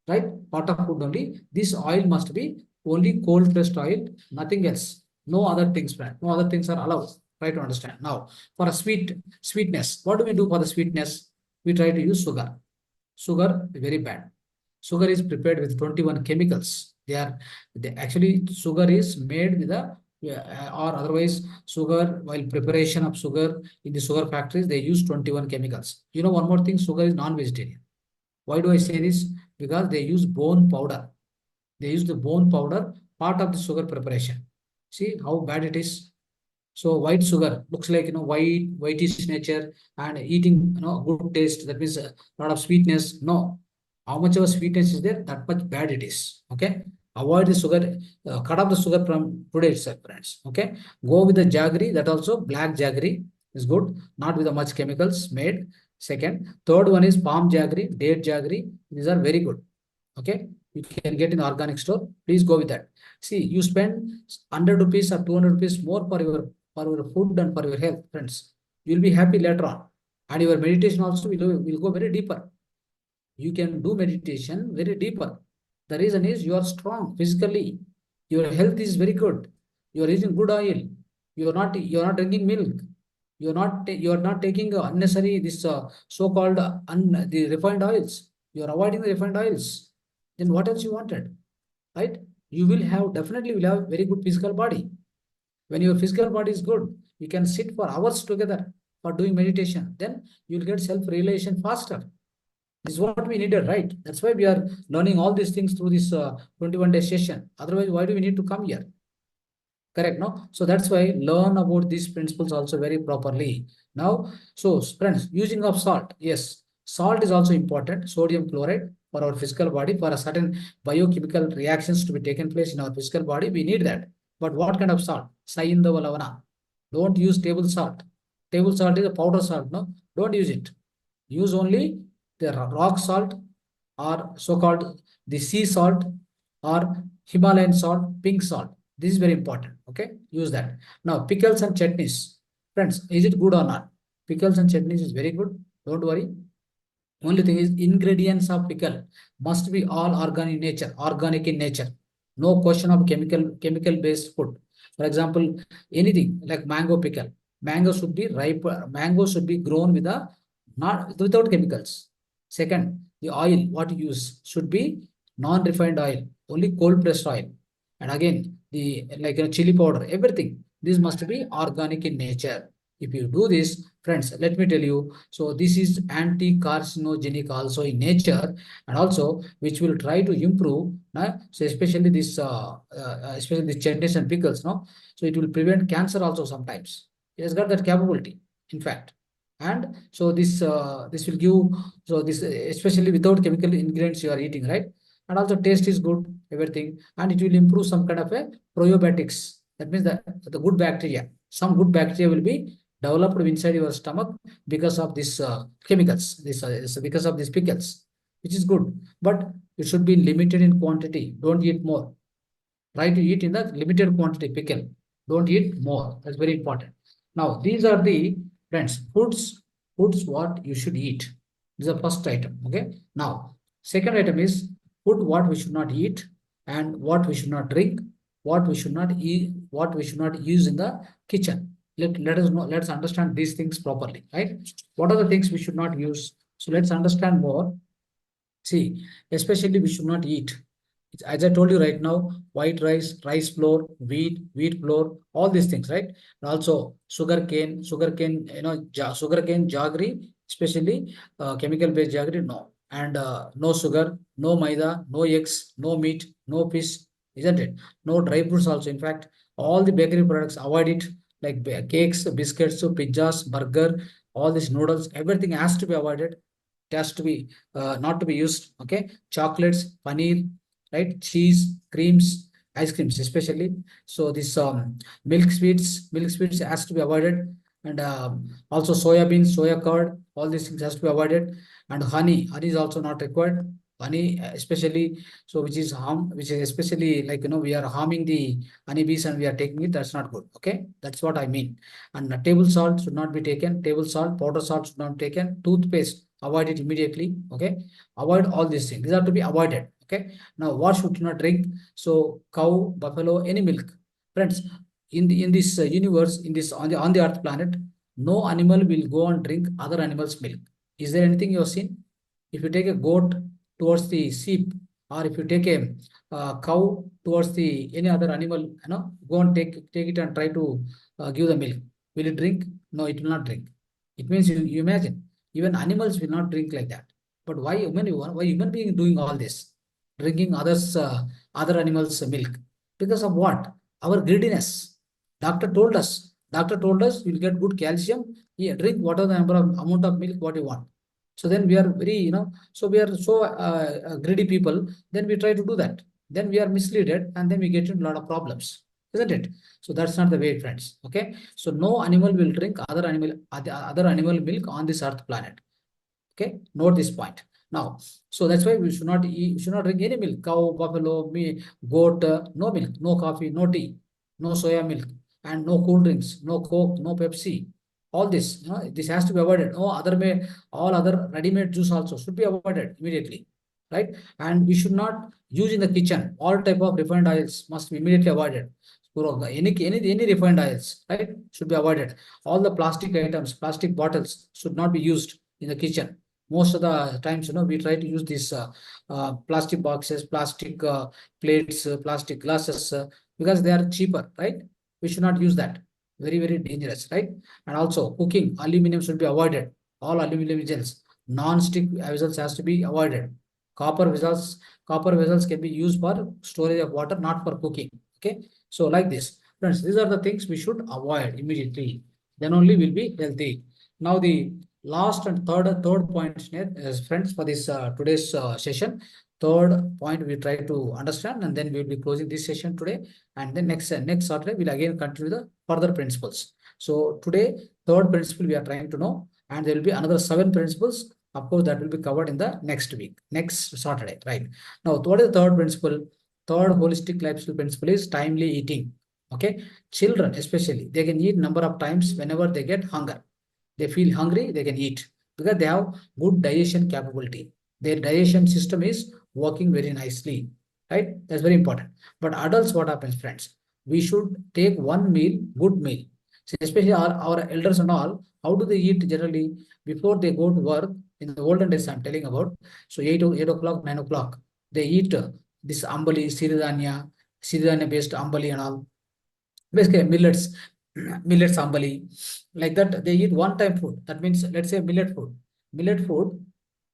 right? Part of food only. This oil must be only cold pressed oil, nothing else. No other things, man. No other things are allowed. Try to understand. Now, for a sweetness, what do we do for the sweetness? We try to use sugar. Sugar is very bad. Sugar is prepared with 21 chemicals. Actually sugar is made with a or otherwise sugar, while preparation of sugar in the sugar factories, they use 21 chemicals. You know, one more thing, sugar is non-vegetarian. Why do I say this? Because they use bone powder. They use the bone powder, part of the sugar preparation. See how bad it is. So white sugar looks like, whitish nature and eating, good taste. That means a lot of sweetness. No, how much of a sweetness is there, that much bad it is. Okay, avoid the sugar. Cut off the sugar from today itself, friends. Okay, go with the jaggery. That also black jaggery is good, not with the much chemicals made. Second, third one is palm jaggery, date jaggery. These are very good. Okay, you can get in the organic store. Please go with that. See, you spend 100 rupees or 200 rupees more for your food and for your health, friends. You'll be happy later on. And your meditation also will go very deeper. You can do meditation very deeper. The reason is you are strong physically. Your health is very good. You are using good oil. You are not drinking milk. You are not taking unnecessary this so-called the refined oils. You are avoiding the refined oils. Then what else you wanted? Right? You definitely will have very good physical body. When your physical body is good, you can sit for hours together for doing meditation. Then you'll get self-realization faster. This is what we needed, right? That's why we are learning all these things through this 21-day session. Otherwise, why do we need to come here? Correct, no? So that's why learn about these principles also very properly. Now, so friends, using of salt. Yes, salt is also important. Sodium chloride for our physical body, for a certain biochemical reactions to be taken place in our physical body, we need that. But what kind of salt? Saindava lavana. Don't use table salt. Table salt is a powder salt, no? Don't use it. Use only the rock salt or so-called the sea salt or Himalayan salt, pink salt. This is very important. Okay, use that. Now, pickles and chutneys. Friends, is it good or not? Pickles and chutneys is very good. Don't worry. Only thing is ingredients of pickle must be all organic in nature. No question of chemical based food. For example, anything like mango pickle. Mango should be ripe. Mango should be grown not without chemicals. Second, the oil what you use should be non-refined oil, only cold pressed oil. And again, the like chili powder, everything. This must be organic in nature. If you do this, friends, let me tell you, so this is anti-carcinogenic also in nature, and also which will try to improve, so especially especially the chutneys and pickles, no? So it will prevent cancer also sometimes. It has got that capability, in fact. And so this will give, so this especially without chemical ingredients you are eating, right? And also taste is good, everything, and it will improve some kind of a probiotics. That means that the good bacteria, some good bacteria will be developed inside your stomach because of these chemicals, because of these pickles, which is good. But it should be limited in quantity. Don't eat more. Try to eat in the limited quantity pickle. Don't eat more. That's very important. Now, these are the friends foods what you should eat. This is the first item. Okay. Now, second item is food what we should not eat and what we should not drink, what we should not eat, what we should not use in the kitchen. Let us know, let's understand these things properly, right? What are the things we should not use? So let's understand more. See, especially we should not eat. As I told you right now, white rice, rice flour, wheat flour, all these things, right? And also sugarcane, sugarcane jaggery, especially chemical-based jaggery, no. And no sugar, no maida, no eggs, no meat, no fish, isn't it? No dry fruits also. In fact, all the bakery products, avoid it, like cakes, biscuits, pizzas, burger, all these noodles, everything has to be avoided. It has to be not to be used. Okay, chocolates, paneer, right? Cheese, creams, ice creams, especially. So this milk sweets has to be avoided, and also soya beans, soya curd, all these things has to be avoided. And honey is also not required. Honey, especially, so which is especially like we are harming the honeybees and we are taking it. That's not good. Okay, that's what I mean. And table salt should not be taken. Table salt, powder salt should not be taken. Toothpaste, avoid it immediately. Okay, avoid all these things. These are to be avoided. Okay. Now, what should you not drink? So, cow, buffalo, any milk, friends. In this universe, in this on the Earth planet, no animal will go and drink other animals' milk. Is there anything you have seen? If you take a goat towards the sheep, or if you take a cow towards the any other animal, go and take it and try to give the milk. Will it drink? No, it will not drink. It means you imagine even animals will not drink like that. But why human being doing all this? Drinking other animals' milk. Because of what? Our greediness. Doctor told us you'll get good calcium. Yeah, drink whatever the number of amount of milk what you want. So then we are very, so we are so greedy people. Then we try to do that. Then we are misleaded, and then we get into a lot of problems, isn't it? So that's not the way, friends. Okay. So no animal will drink other animal milk on this earth planet. Okay, note this point. Now, so that's why we should not eat, should not drink any milk. Cow, buffalo, goat, no milk, no coffee, no tea, no soya milk, and no cool drinks, no Coke, no Pepsi. All this, this has to be avoided. All other ready-made juice also should be avoided immediately, right? And we should not use in the kitchen. All type of refined oils must be immediately avoided. So, any refined oils, right, should be avoided. All the plastic items, plastic bottles should not be used in the kitchen. Most of the times, we try to use these plastic boxes, plastic plates, plastic glasses, because they are cheaper, right? We should not use that. Very, very dangerous, right? And also cooking, aluminum should be avoided. All aluminum vessels, non-stick vessels has to be avoided. Copper vessels can be used for storage of water, not for cooking. Okay, so like this, friends, these are the things we should avoid immediately. Then only we'll be healthy. Now the last and third point, friends, for this today's session. Third point we try to understand, and then we'll be closing this session today. And then next Saturday we'll again continue the further principles. So today, third principle we are trying to know, and there will be another 7 principles. Of course, that will be covered in the next week, next Saturday, right? Now, what is the third principle? Third holistic lifestyle principle is timely eating. Okay, children especially, they can eat number of times whenever they get hunger. They feel hungry, they can eat because they have good digestion capability. Their digestion system is working very nicely, right? That's very important. But adults, what happens, friends? We should take one meal, good meal. So especially our elders and all, how do they eat generally before they go to work? In the olden days, I'm telling about. So 8 o'clock, 9 o'clock, they eat this ambali, siridanya based ambali and all. Basically, millets ambali, like that. They eat one time food. That means, let's say millet food. Millet food,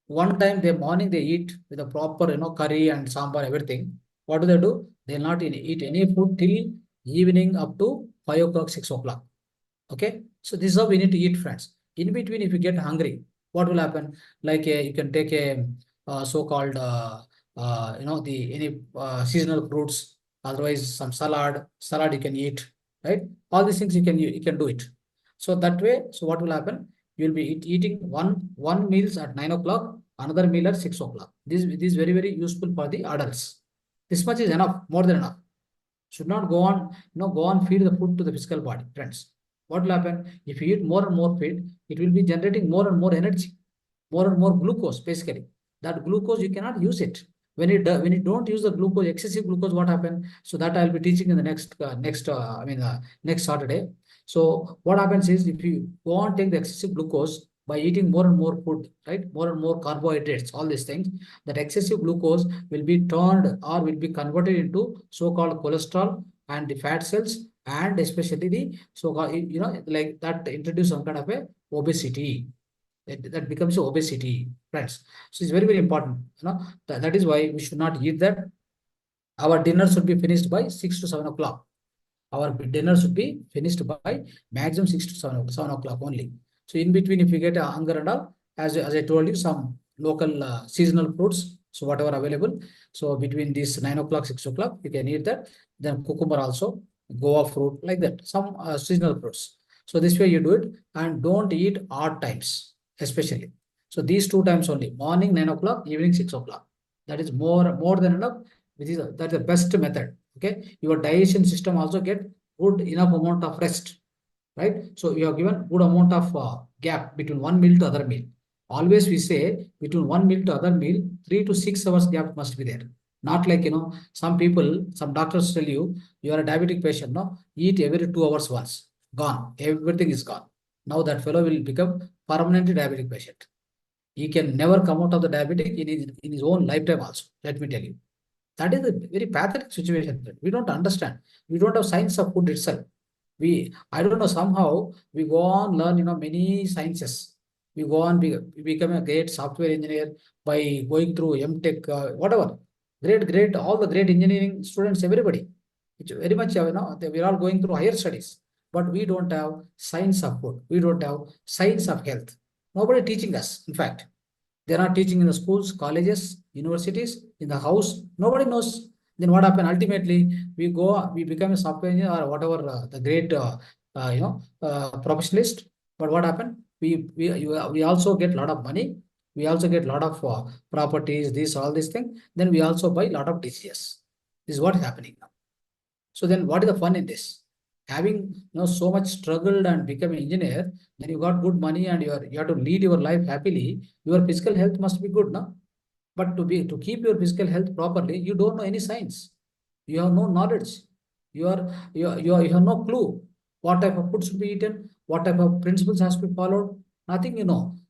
one time they morning they eat with a proper, curry and sambar, everything. What do? They'll not eat any food till evening up to 5 o'clock, 6 o'clock. Okay, so this is how we need to eat, friends. In between, if you get hungry, what will happen? Like you can take a so-called the any seasonal fruits, otherwise some salad you can eat, right? All these things you can do it. So that way, so what will happen? You will be eating one meals at 9 o'clock, another meal at 6 o'clock. This is very, very useful for the adults. This much is enough, more than enough. Should not go on feed the food to the physical body, friends. What will happen? If you eat more and more feed, it will be generating more and more energy, more and more glucose, basically. That glucose, you cannot use it. When you don't use the glucose, excessive glucose, what happens? So that I'll be teaching in the next Saturday. So what happens is, if you go on take the excessive glucose, by eating more and more food, right? More and more carbohydrates, all these things, that excessive glucose will be turned or will be converted into so-called cholesterol and the fat cells, and especially the so-called, like that introduce some kind of a obesity. That becomes obesity, friends. So it's very, very important. That is why we should not eat that. Our dinner should be finished by 6 to 7 o'clock. Our dinner should be finished by maximum 6 to 7 o'clock only. So in between, if you get a hunger and all, as I told you, some local seasonal fruits, so whatever available. So between this 9 o'clock, 6 o'clock, you can eat that. Then cucumber also, guava fruit, like that, some seasonal fruits. So this way you do it, and don't eat odd times, especially. So these two times only, morning 9 o'clock, evening 6 o'clock. That is more than enough. That's the best method. Okay, your digestion system also get good enough amount of rest, right? So you have given good amount of gap between one meal to other meal. Always we say between one meal to other meal, 3 to 6 hours gap must be there. Not like, some people, some doctors tell you, you are a diabetic patient, no, eat every 2 hours once, gone, everything is gone. Now that fellow will become permanently diabetic patient. He can never come out of the diabetic in his own lifetime also, let me tell you. That is a very pathetic situation. We don't understand. We don't have science of food itself. I don't know, somehow we go on learn, many sciences. We go on, we become a great software engineer by going through MTech, whatever. Great, all the great engineering students, everybody. It's very much, we're all going through higher studies. But we don't have science of food. We don't have science of health. Nobody teaching us, in fact. They're not teaching in the schools, colleges, universities, in the house. Nobody knows. Then what happened? Ultimately, we become a software engineer or whatever, the great, professionalist. But what happened? We also get a lot of money. We also get a lot of properties, all these things. Then we also buy a lot of diseases. This is what is happening now. So then what is the fun in this? Having, so much struggled and become an engineer, then you got good money and you have to lead your life happily. Your physical health must be good, no? But to keep your physical health properly, you don't know any science. You have no knowledge. You have no clue what type of food should be eaten, what type of principles has to be followed. Nothing,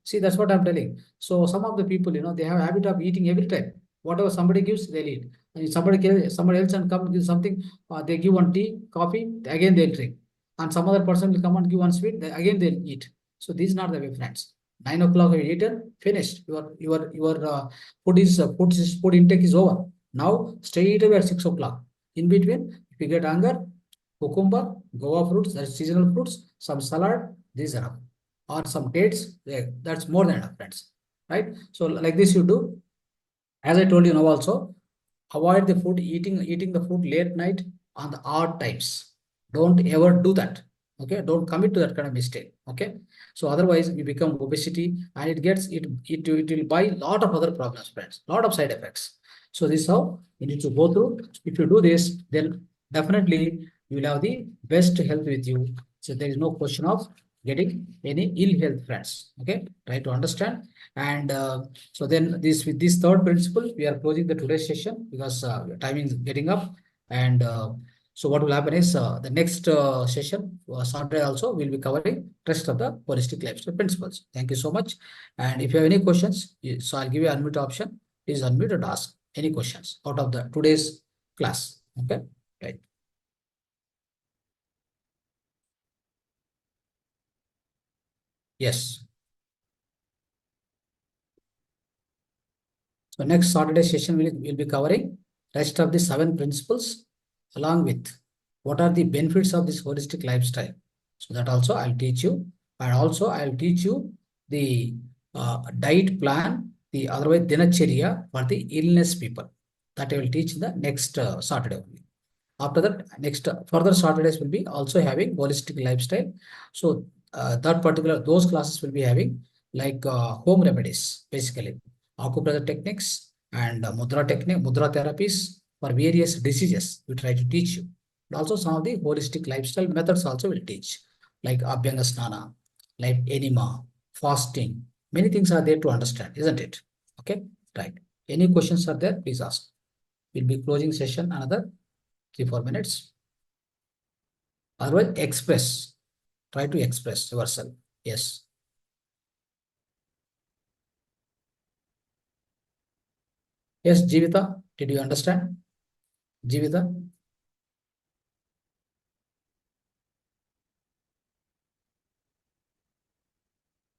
See, that's what I'm telling. So some of the people, they have a habit of eating every time. Whatever somebody gives, they'll eat. And if somebody else and come give something, they give one tea, coffee, again they'll drink. And some other person will come and give one sweet, again they'll eat. So this is not the way, friends. 9 o'clock have eaten, finished. Your food intake is over. Now straight away at 6 o'clock. In between, if you get hunger, cucumber, guava fruits, that's seasonal fruits, some salad, these are enough. Or some dates, that's more than enough, friends. Right? So like this you do. As I told you now also, avoid the food, eating the food late night on the odd times. Don't ever do that. Okay, don't commit to that kind of mistake. Okay, so otherwise you become obesity, and it will buy a lot of other problems, friends, lot of side effects. So this is how you need to go through. If you do this, then definitely you will have the best health with you. So there is no question of getting any ill health, friends. Okay, try to understand. And so then with this third principle, we are closing the today's session because timing is getting up. And so what will happen is the next session, Saturday also, we'll be covering rest of the holistic lifestyle principles. Thank you so much. And if you have any questions, so I'll give you an unmute option. Please unmute and ask any questions out of the today's class. Okay, right. Yes. So next Saturday session will be covering rest of the 7 principles along with what are the benefits of this holistic lifestyle. So that also I'll teach you. And also I'll teach you the diet plan, the otherwise dinacharya for the illness people. That I will teach the next Saturday only. After that, next further Saturdays will be also having holistic lifestyle. So those classes will be having like home remedies, basically acupressure techniques and mudra therapies for various diseases. We try to teach you. And also some of the holistic lifestyle methods also will teach, like Abhyanga Snana, like enema, fasting. Many things are there to understand, isn't it? Okay, right. Any questions are there? Please ask. We'll be closing session another 3-4 minutes. Otherwise, express. Try to express yourself. Yes. Yes, Jivita, did you understand? Jivita?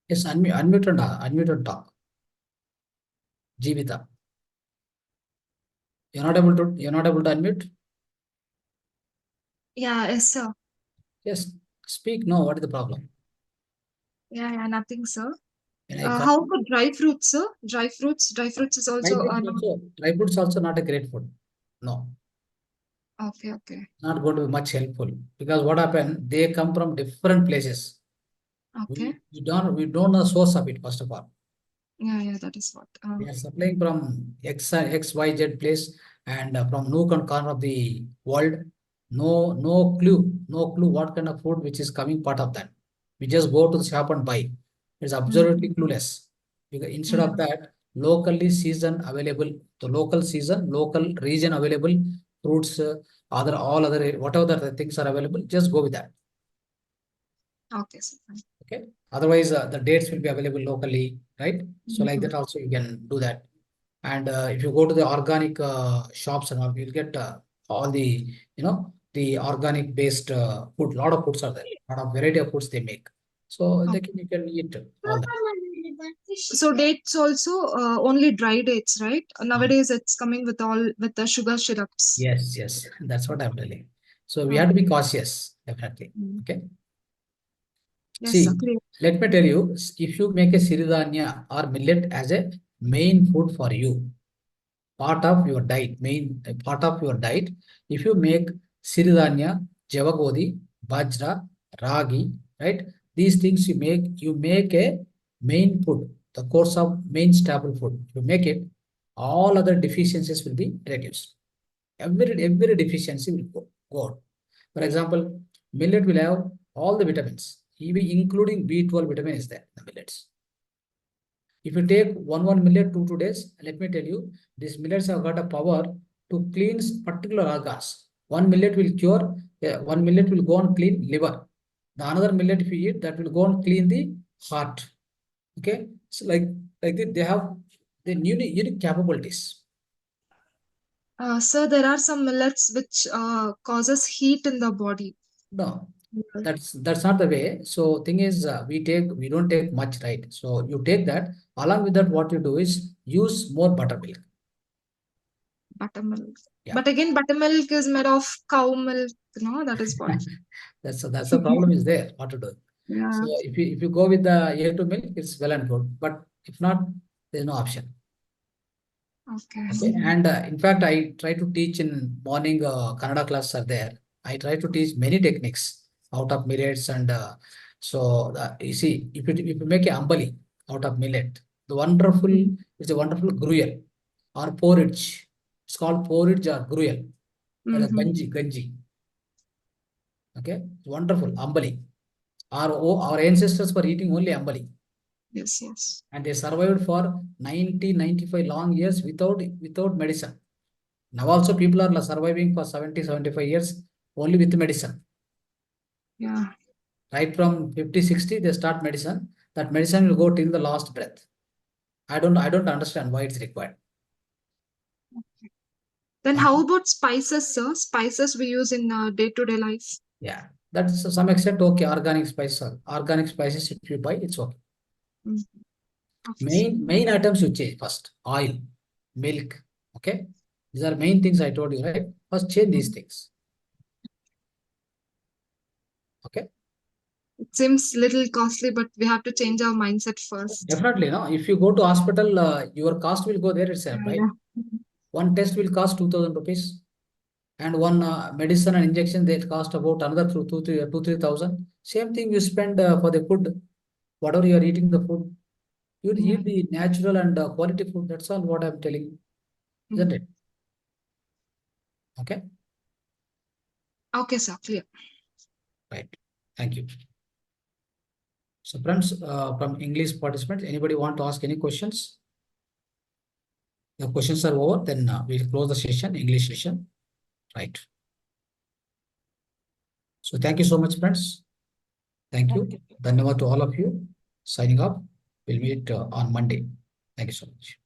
Yes, unmute and talk. Jivita. You're not able to unmute? Yeah, yes, sir. Yes, speak. No, what is the problem? Yeah, nothing, sir. When I call How about dry fruits, sir? Dry fruits is also not. dry fruits also not a great food. No, Okay, okay, not going to be much helpful because what happened? They come from different places. okay. We don't know source of it, first of all. Yeah, that is what. We are supplying from XYZ place and from nook and corner of the world. No clue what kind of food which is coming part of that. We just go to the shop and buy. It's absolutely Mm-hmm. clueless. Because instead Yeah, of that, locally season available, the local season, local region available fruits, all other whatever the things are available, just go with that. okay, sir. Fine. Okay. Otherwise, the dates will be available locally, right? So like Mm-hmm. that also you can do that. And if you go to the organic shops and all, you'll get all the, the organic based food. Lot of foods are there. Lot of variety of foods they make. So Okay. you can eat all that. So dates also only dry dates, right? Um, Nowadays it's coming with all with the sugar syrups. yes. That's what I'm telling. So we have to Okay. be cautious, definitely. Mm. Okay. Yes, sir. See, Clear. let me tell you, if you make a siridhanya or millet as a main food for you, part of your diet, main part of your diet. If you make siridhanya, javagodi, bajra, ragi, right? These things you make a main food, the course of main staple food. You make it, all other deficiencies will be reduced. Every deficiency will go out. For example, millet will have all the vitamins, even including B12 vitamin is there in the millets. If you take one millet 2 days, let me tell you, these millets have got a power to cleanse particular organs. One millet will cure, one millet will go and clean liver. The another millet if you eat, that will go and clean the heart. Okay, so like that, they have the unique capabilities. Sir, there are some millets which causes heat in the body. No, Yeah. that's not the way. So thing is, we don't take much, right? So you take that. Along with that, what you do is use more buttermilk. Buttermilk. Yeah. But again, buttermilk is made of cow milk, that is what. That's the problem is there. What to do? So Yeah. if you go with the A2 milk, it's well and good. But if not, there's no option. Okay. Okay. And in fact, I try to teach in morning Kannada classes are there. I try to teach many techniques out of millets and you see if you make a ambali out of millet, the wonderful it's a wonderful gruel or porridge. It's called porridge or gruel. That is Mm-hmm. ganji. Okay, wonderful ambali. Our ancestors were eating only ambali Yes. and they survived for 95 long years without medicine. Now also people are surviving for 75 years only with medicine. Yeah. Right from 50, 60, they start medicine. That medicine will go till the last breath. I don't understand why it's required. Then Thank how you. about spices, sir? Spices we use in day-to-day life. Yeah, that's to some extent okay. Organic spices if you buy, it's okay. Mm. Okay, sir. Main items you change first. Oil, milk. Okay. These are main things I told you, right? First change these Mm. things. Okay. It seems little costly, but we have to change our mindset first. Definitely, no. If you go to hospital, your cost will go there itself, right? Yeah. One test will cost 2,000 rupees, and one medicine and injection they'll cost about another 3,000. Same thing you spend for the food, whatever you are eating the food, you Yeah. eat the natural and quality food. That's all what I'm telling you, isn't Mm. it? Okay, Okay, sir. Clear. right. Thank you. So, friends, from English participants, anybody want to ask any questions? The questions are over, then we'll close the session, English session. Right. So, thank you so much, friends. Thank you. Okay. Dhanyavad to all of you. Signing off. We'll meet on Monday. Thank you so much.